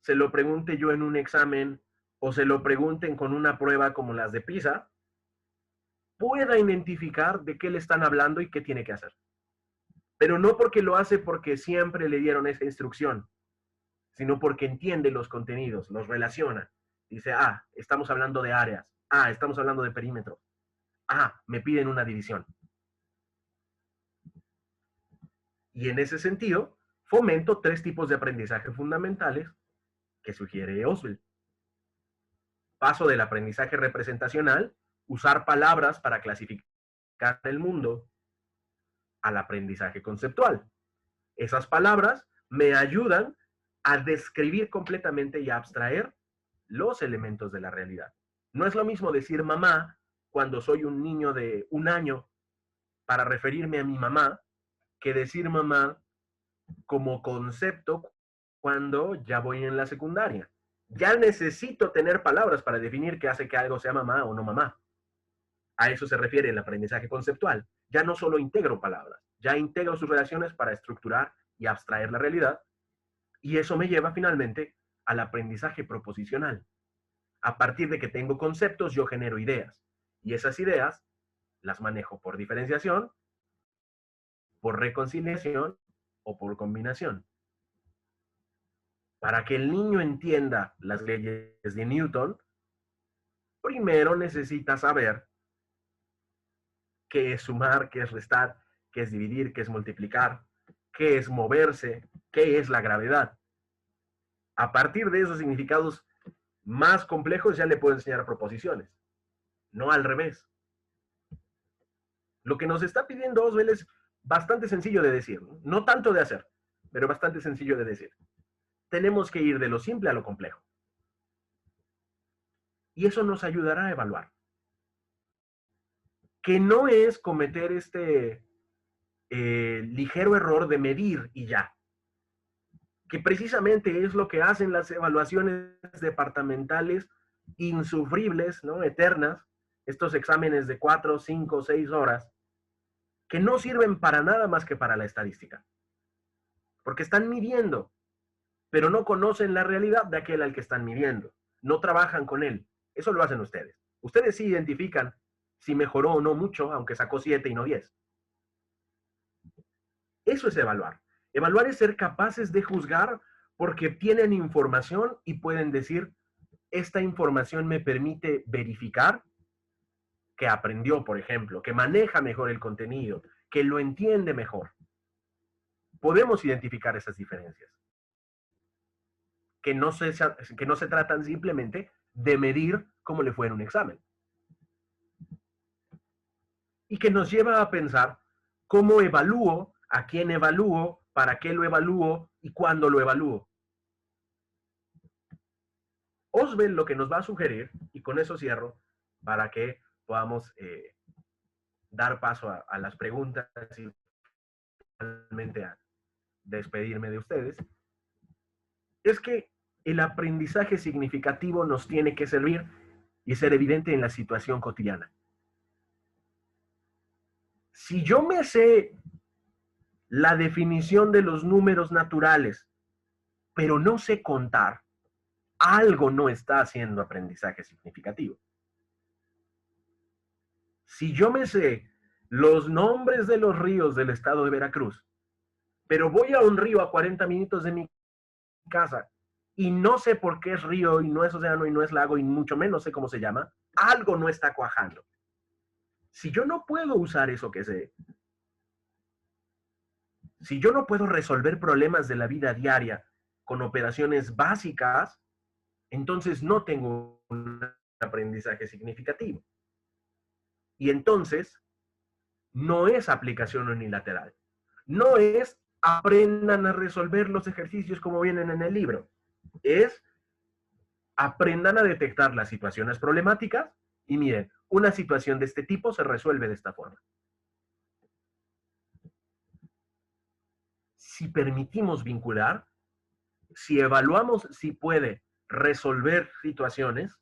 se lo pregunte yo en un examen o se lo pregunten con una prueba como las de PISA, pueda identificar de qué le están hablando y qué tiene que hacer. Pero no porque lo hace porque siempre le dieron esa instrucción, sino porque entiende los contenidos, los relaciona. Dice, ah, estamos hablando de áreas, ah, estamos hablando de perímetros, ah, me piden una división. Y en ese sentido, fomento 3 tipos de aprendizaje fundamentales que sugiere Oswald. Paso del aprendizaje representacional, usar palabras para clasificar el mundo, al aprendizaje conceptual. Esas palabras me ayudan a describir completamente y a abstraer los elementos de la realidad. No es lo mismo decir mamá cuando soy un niño de 1 año para referirme a mi mamá que decir mamá como concepto cuando ya voy en la secundaria. Ya necesito tener palabras para definir qué hace que algo sea mamá o no mamá. A eso se refiere el aprendizaje conceptual. Ya no solo integro palabras, ya integro sus relaciones para estructurar y abstraer la realidad. Y eso me lleva finalmente al aprendizaje proposicional. A partir de que tengo conceptos, yo genero ideas. Y esas ideas las manejo por diferenciación, por reconciliación o por combinación. Para que el niño entienda las leyes de Newton, primero necesita saber qué es sumar, qué es restar, qué es dividir, qué es multiplicar, qué es moverse, qué es la gravedad. A partir de esos significados más complejos ya le puedo enseñar proposiciones, no al revés. Lo que nos está pidiendo Oswald es bastante sencillo de decir, no tanto de hacer, pero bastante sencillo de decir. Tenemos que ir de lo simple a lo complejo. Y eso nos ayudará a evaluar. Que no es cometer este ligero error de medir y ya. Que precisamente es lo que hacen las evaluaciones departamentales insufribles, ¿no? Eternas, estos exámenes de 4, 5, 6 horas, que no sirven para nada más que para la estadística. Porque están midiendo, pero no conocen la realidad de aquel al que están midiendo. No trabajan con él. Eso lo hacen ustedes. Ustedes sí identifican si mejoró o no mucho, aunque sacó 7 y no 10. Eso es evaluar. Evaluar es ser capaces de juzgar porque tienen información y pueden decir, esta información me permite verificar que aprendió, por ejemplo, que maneja mejor el contenido, que lo entiende mejor. Podemos identificar esas diferencias. Que no se tratan simplemente de medir cómo le fue en un examen. Y que nos lleva a pensar cómo evalúo, a quién evalúo, para qué lo evalúo y cuándo lo evalúo. Oswald lo que nos va a sugerir, y con eso cierro, para que podamos dar paso a las preguntas y finalmente a despedirme de ustedes, es que el aprendizaje significativo nos tiene que servir y ser evidente en la situación cotidiana. Si yo me sé la definición de los números naturales, pero no sé contar, algo no está haciendo aprendizaje significativo. Si yo me sé los nombres de los ríos del estado de Veracruz, pero voy a un río a 40 minutos de mi casa y no sé por qué es río y no es océano y no es lago y mucho menos sé cómo se llama, algo no está cuajando. Si yo no puedo usar eso que sé, si yo no puedo resolver problemas de la vida diaria con operaciones básicas, entonces no tengo un aprendizaje significativo. Y entonces, no es aplicación unilateral. No es aprendan a resolver los ejercicios como vienen en el libro. Es aprendan a detectar las situaciones problemáticas y miren, una situación de este tipo se resuelve de esta forma. Si permitimos vincular, si evaluamos si puede resolver situaciones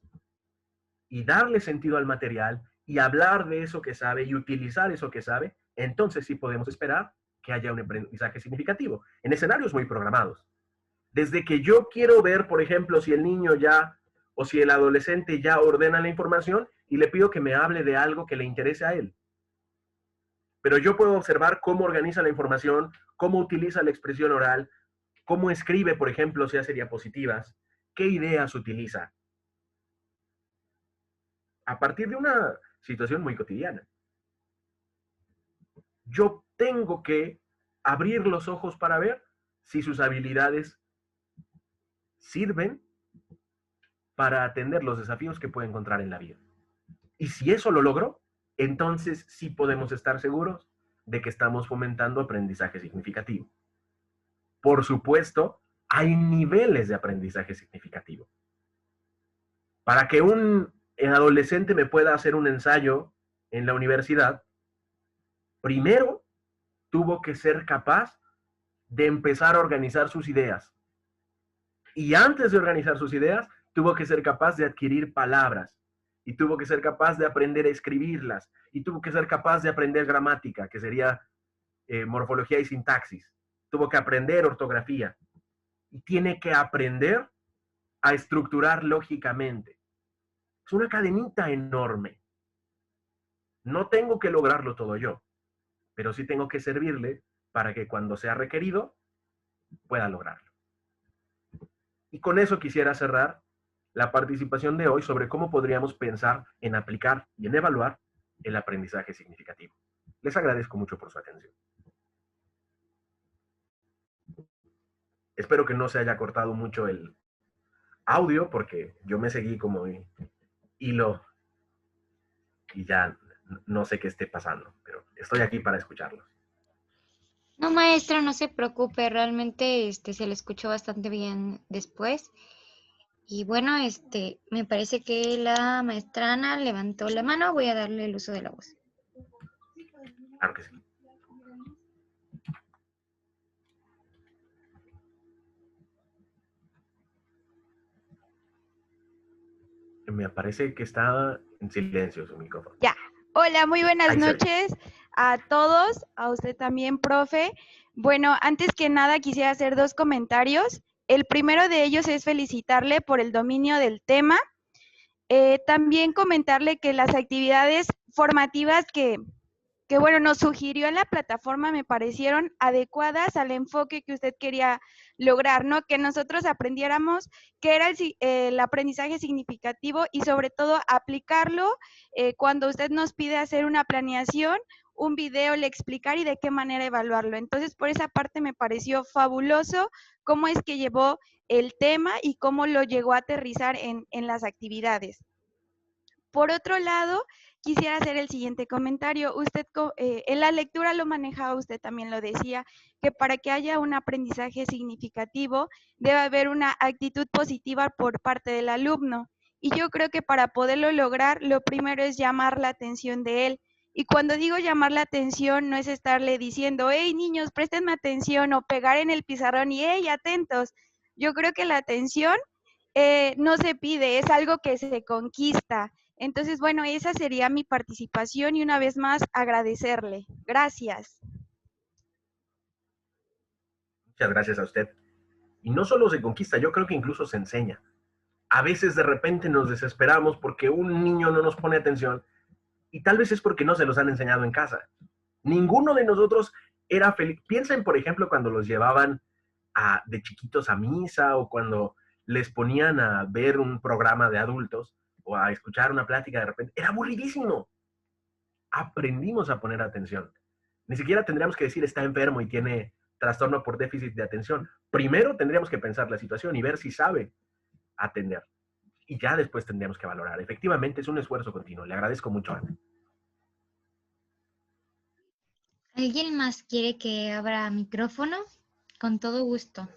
y darle sentido al material y hablar de eso que sabe y utilizar eso que sabe, entonces sí podemos esperar que haya un aprendizaje significativo en escenarios muy programados. Desde que yo quiero ver, por ejemplo, si el niño ya o si el adolescente ya ordena la información y le pido que me hable de algo que le interese a él. Pero yo puedo observar cómo organiza la información, cómo utiliza la expresión oral, cómo escribe, por ejemplo, si hace diapositivas, qué ideas utiliza. A partir de una situación muy cotidiana. Yo tengo que abrir los ojos para ver si sus habilidades sirven para atender los desafíos que puede encontrar en la vida. Y si eso lo logro, entonces sí podemos estar seguros de que estamos fomentando aprendizaje significativo. Por supuesto, hay niveles de aprendizaje significativo. Para que un adolescente me pueda hacer un ensayo en la universidad, primero tuvo que ser capaz de empezar a organizar sus ideas. Y antes de organizar sus ideas, tuvo que ser capaz de adquirir palabras. Y tuvo que ser capaz de aprender a escribirlas. Y tuvo que ser capaz de aprender gramática, que sería morfología y sintaxis. Tuvo que aprender ortografía. Y tiene que aprender a estructurar lógicamente. Es una cadenita enorme. No tengo que lograrlo todo yo, pero sí tengo que servirle para que cuando sea requerido pueda lograrlo. Y con eso quisiera cerrar la participación de hoy sobre cómo podríamos pensar en aplicar y en evaluar el aprendizaje significativo. Les agradezco mucho por su atención. Espero que no se haya cortado mucho el audio porque yo me seguí como hilo y ya no sé qué esté pasando, pero estoy aquí para escucharlos.
No, maestra, no se preocupe, realmente se le escuchó bastante bien después. Y bueno, me parece que la maestra Ana levantó la mano, voy a darle el uso de la voz.
Claro que sí. Me parece que está en silencio su micrófono.
Ya. Hola, muy buenas
Ahí se oye.
noches a todos, a usted también, profe. Bueno, antes que nada quisiera hacer 2 comentarios. El primero de ellos es felicitarle por el dominio del tema. También comentarle que las actividades formativas que bueno, nos sugirió en la plataforma me parecieron adecuadas al enfoque que usted quería lograr, ¿no? Que nosotros aprendiéramos qué era el aprendizaje significativo y sobre todo aplicarlo cuando usted nos pide hacer una planeación, un video, le explicar y de qué manera evaluarlo. Entonces, por esa parte me pareció fabuloso cómo es que llevó el tema y cómo lo llegó a aterrizar en las actividades. Por otro lado, quisiera hacer el siguiente comentario. Usted en la lectura lo manejaba, usted también lo decía, que para que haya un aprendizaje significativo debe haber una actitud positiva por parte del alumno. Y yo creo que para poderlo lograr, lo primero es llamar la atención de él. Y cuando digo llamar la atención, no es estarle diciendo, hey niños, préstenme atención, o pegar en el pizarrón y hey, atentos. Yo creo que la atención no se pide, es algo que se conquista. Entonces, bueno, esa sería mi participación y una vez más agradecerle. Gracias.
Muchas gracias a usted. Y no solo se conquista, yo creo que incluso se enseña. A veces de repente nos desesperamos porque un niño no nos pone atención y tal vez es porque no se los han enseñado en casa. Ninguno de nosotros era feliz. Piensen, por ejemplo, cuando los llevaban de chiquitos a misa o cuando les ponían a ver un programa de adultos o a escuchar una plática de repente. Era aburridísimo. Aprendimos a poner atención. Ni siquiera tendríamos que decir está enfermo y tiene trastorno por déficit de atención. Primero tendríamos que pensar la situación y ver si sabe atender. y ya después tendríamos que valorar. Efectivamente, es un esfuerzo continuo. Le agradezco mucho, Ana.
¿Alguien más quiere que abra micrófono? Con todo gusto.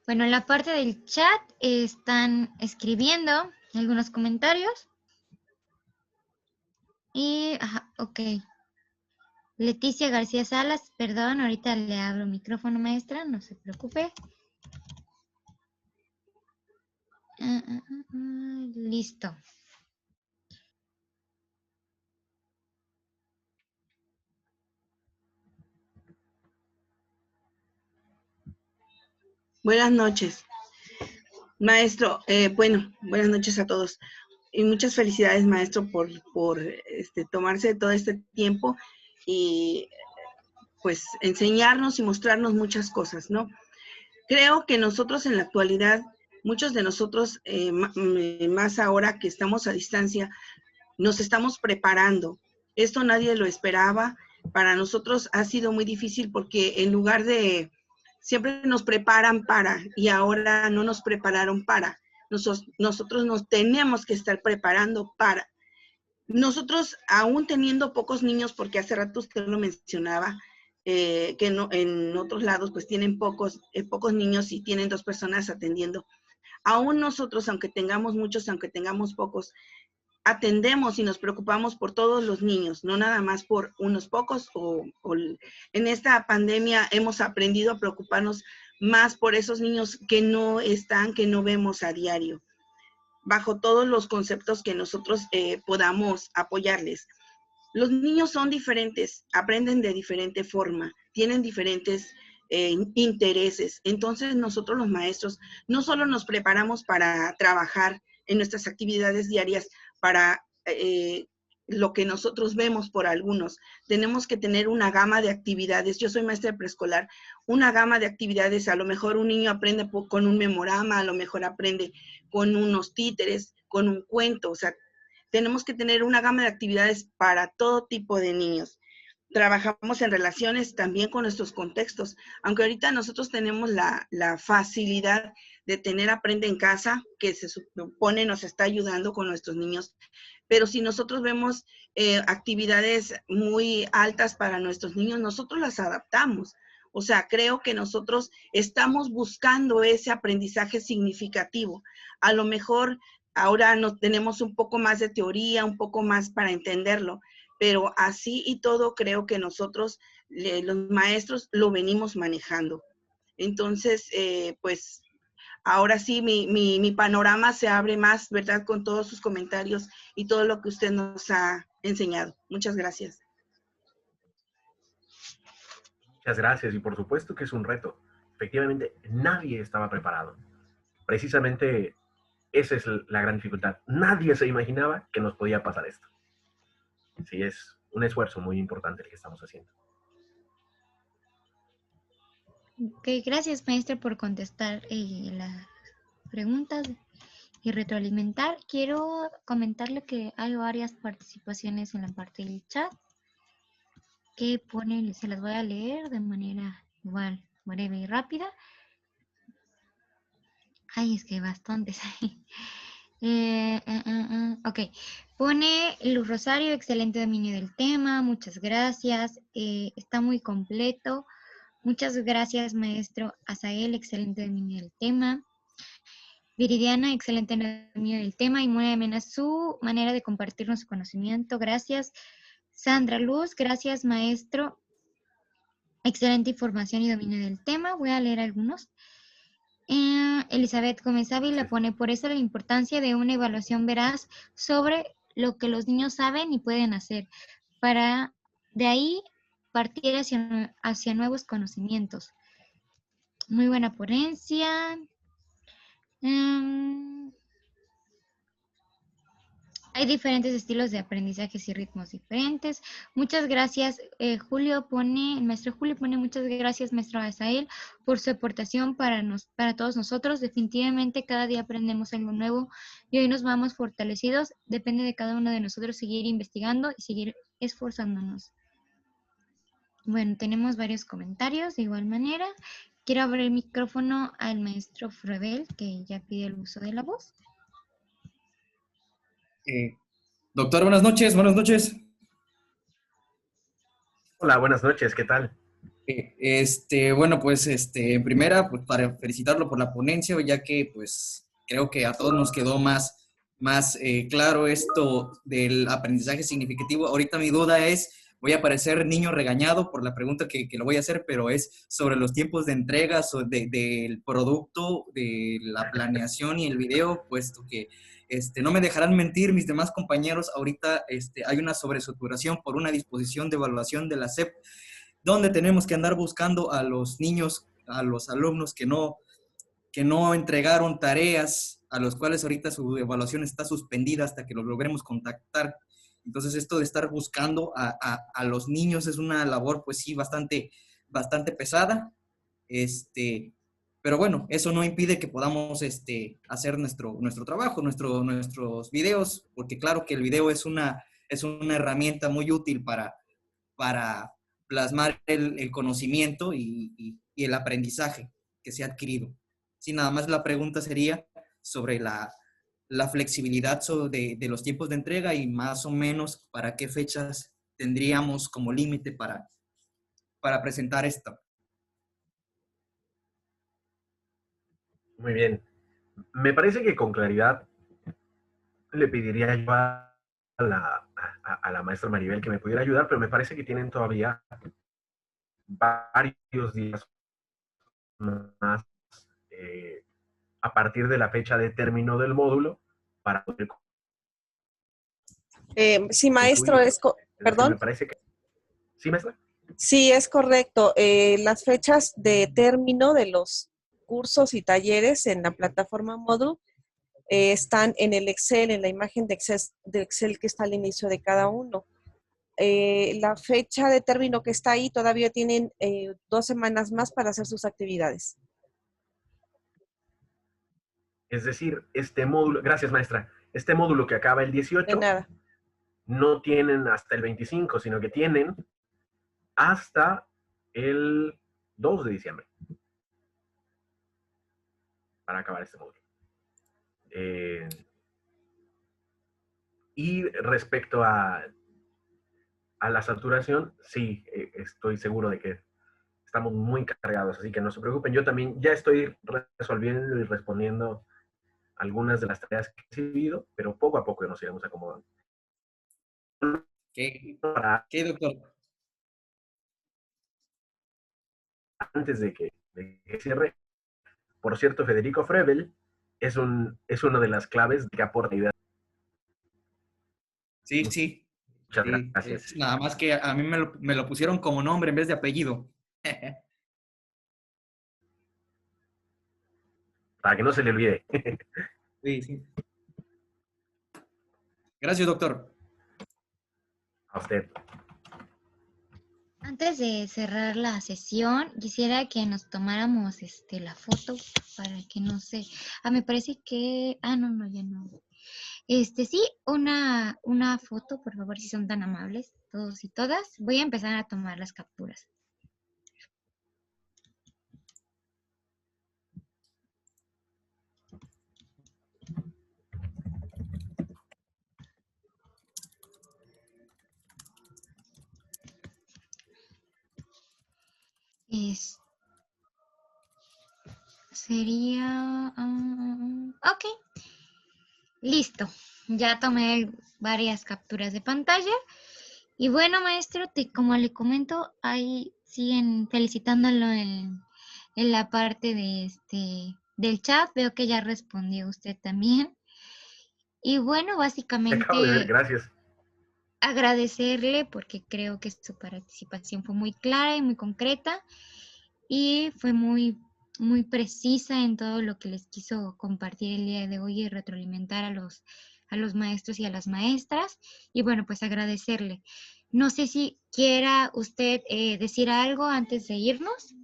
Bueno, en la parte del chat están escribiendo algunos comentarios. Y, ok. Leticia García Salas, perdón, ahorita le abro micrófono, maestra, no se preocupe. Listo.
Buenas noches, maestro. Bueno, buenas noches a todos. Y muchas felicidades, maestro, por tomarse todo este tiempo y pues enseñarnos y mostrarnos muchas cosas, ¿no? Creo que nosotros en la actualidad, muchos de nosotros, más ahora que estamos a distancia, nos estamos preparando. Esto nadie lo esperaba. Para nosotros ha sido muy difícil porque en lugar de, siempre nos preparan para, y ahora no nos prepararon para. Nosotros nos tenemos que estar preparando para. Nosotros, aún teniendo pocos niños, porque hace rato usted lo mencionaba, que no, en otros lados pues tienen pocos niños y tienen 2 personas atendiendo. Aún nosotros, aunque tengamos muchos, aunque tengamos pocos, atendemos y nos preocupamos por todos los niños, no nada más por unos pocos. En esta pandemia hemos aprendido a preocuparnos más por esos niños que no están, que no vemos a diario, bajo todos los conceptos que nosotros podamos apoyarles. Los niños son diferentes, aprenden de diferente forma, tienen diferentes intereses. Entonces nosotros los maestros no solo nos preparamos para trabajar en nuestras actividades diarias, para lo que nosotros vemos por algunos. Tenemos que tener una gama de actividades. Yo soy maestra de preescolar, una gama de actividades. A lo mejor un niño aprende con un memorama, a lo mejor aprende con unos títeres, con un cuento. O sea, tenemos que tener una gama de actividades para todo tipo de niños. Trabajamos en relaciones también con nuestros contextos, aunque ahorita nosotros tenemos la facilidad de tener Aprende en Casa, que se supone nos está ayudando con nuestros niños, pero si nosotros vemos actividades muy altas para nuestros niños, nosotros las adaptamos. O sea, creo que nosotros estamos buscando ese aprendizaje significativo. A lo mejor ahora tenemos un poco más de teoría, un poco más para entenderlo, pero así y todo creo que nosotros, los maestros, lo venimos manejando. Entonces, pues ahora sí mi panorama se abre más, ¿verdad? Con todos sus comentarios y todo lo que usted nos ha enseñado. Muchas gracias.
Muchas gracias, y por supuesto que es un reto. Efectivamente, nadie estaba preparado. Precisamente esa es la gran dificultad. Nadie se imaginaba que nos podía pasar esto. Sí, es un esfuerzo muy importante el que estamos haciendo.
Ok, gracias, maestra, por contestar las preguntas y retroalimentar. Quiero comentarle que hay varias participaciones en la parte del chat que ponen, se las voy a leer de manera igual breve y rápida. Ay, es que hay bastantes. Ok, pone Luz Rosario, excelente dominio del tema, muchas gracias, está muy completo. Muchas gracias, maestro Azael, excelente dominio del tema. Viridiana, excelente dominio del tema y muy amena su manera de compartirnos su conocimiento. Gracias. Sandra Luz, gracias, maestro. Excelente información y dominio del tema. Voy a leer algunos. Elizabeth Gómez Ávila pone, por eso la importancia de una evaluación veraz sobre lo que los niños saben y pueden hacer, para de ahí partir hacia nuevos conocimientos. Muy buena ponencia. Hay diferentes estilos de aprendizajes y ritmos diferentes. Muchas gracias, el maestro Julio pone muchas gracias, maestro Azael, por su aportación para todos nosotros. Definitivamente cada día aprendemos algo nuevo y hoy nos vamos fortalecidos. Depende de cada uno de nosotros seguir investigando y seguir esforzándonos. Bueno, tenemos varios comentarios de igual manera. Quiero abrir el micrófono al maestro Froebel, que ya pide el uso de la voz.
Doctor, buenas noches, buenas noches.
Hola, buenas noches, ¿qué tal?
Bueno, pues, en primera, pues, para felicitarlo por la ponencia, ya que, pues, creo que a todos nos quedó más claro esto del aprendizaje significativo. Ahorita mi duda es, voy a parecer niño regañado por la pregunta que lo voy a hacer, pero es sobre los tiempos de entrega del producto, de la planeación y el video, puesto que no me dejarán mentir mis demás compañeros, ahorita hay una sobresaturación por una disposición de evaluación de la SEP, donde tenemos que andar buscando a los niños, a los alumnos que no entregaron tareas, a los cuales ahorita su evaluación está suspendida hasta que los logremos contactar. Entonces, esto de estar buscando a los niños es una labor, pues sí, bastante pesada. Pero bueno, eso no impide que podamos hacer nuestro trabajo, nuestros videos, porque claro que el video es una herramienta muy útil para plasmar el conocimiento y el aprendizaje que se ha adquirido. Sí, nada más la pregunta sería sobre la flexibilidad de los tiempos de entrega y más o menos para qué fechas tendríamos como límite para presentar esto.
Muy bien. Me parece que con claridad le pediría yo a la maestra Maribel que me pudiera ayudar, pero me parece que tienen todavía varios días más a partir de la fecha de término del módulo para poder
Sí, maestro,
concluir.
perdón.
Me parece que... ¿Sí, maestra?
Sí, es correcto. Las fechas de término de los cursos y talleres en la plataforma Moodle están en el Excel, en la imagen de Excel que está al inicio de cada uno. La fecha de término que está ahí todavía tienen 2 semanas más para hacer sus actividades.
Es decir, este módulo, gracias maestra, este módulo que acaba el 18,
De nada.
no tienen hasta el 25, sino que tienen hasta el 2 de diciembre para acabar este módulo. Y respecto a la saturación, sí, estoy seguro de que estamos muy cargados, así que no se preocupen. Yo también ya estoy resolviendo y respondiendo algunas de las tareas que he recibido, pero poco a poco nos iremos acomodando.
¿Qué, doctor?
Antes de que cierre, por cierto, Federico Froebel es una de las claves que aporta ideas.
Sí, sí.
Muchas
Sí,
gracias.
nada más que a mí me lo pusieron como nombre en vez de apellido.
Para que no se le olvide.
Sí, sí. Gracias, doctor.
A usted.
Antes de cerrar la sesión, quisiera que nos tomáramos la foto para que no se... me parece que... no, ya no. Sí, una foto, por favor, si son tan amables, todos y todas. Voy a empezar a tomar las capturas. Sería... ok. Listo. Ya tomé varias capturas de pantalla. Y bueno, maestro, como le comento, ahí siguen felicitándolo en la parte del chat. Veo que ya respondió usted también. Y bueno, básicamente...
Acabo de ver, gracias.
Agradecerle porque creo que su participación fue muy clara y muy concreta y fue muy precisa en todo lo que les quiso compartir el día de hoy y retroalimentar a los maestros y a las maestras. Y bueno, pues agradecerle. No sé si quiera usted decir algo antes de irnos.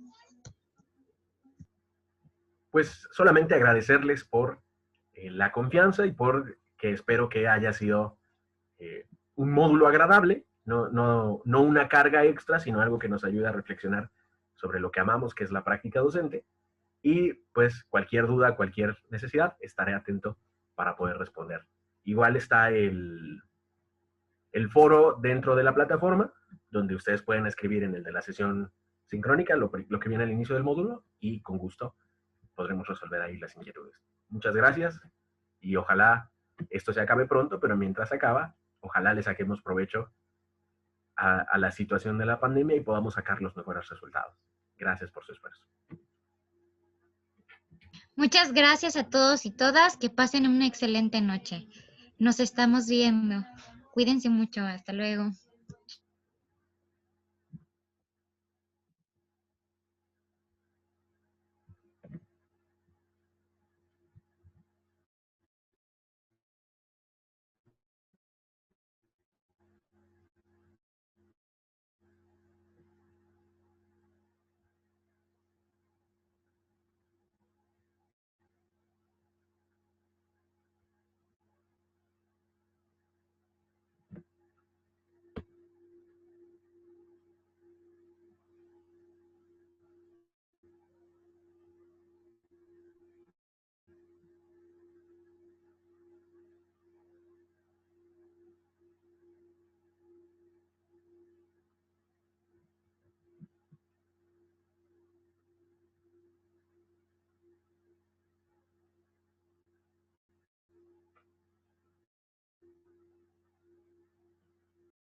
Pues solamente agradecerles por la confianza y por que espero que haya sido un módulo agradable. no una carga extra, sino algo que nos ayude a reflexionar sobre lo que amamos, que es la práctica docente. Y pues cualquier duda, cualquier necesidad, estaré atento para poder responder. Igual está el foro dentro de la plataforma, donde ustedes pueden escribir en el de la sesión sincrónica lo que viene al inicio del módulo, y con gusto podremos resolver ahí las inquietudes. Muchas gracias y ojalá esto se acabe pronto, pero mientras acaba, ojalá le saquemos provecho a la situación de la pandemia y podamos sacar los mejores resultados. Gracias por su esfuerzo.
Muchas gracias a todos y todas. Que pasen una excelente noche. Nos estamos viendo. Cuídense mucho. Hasta luego.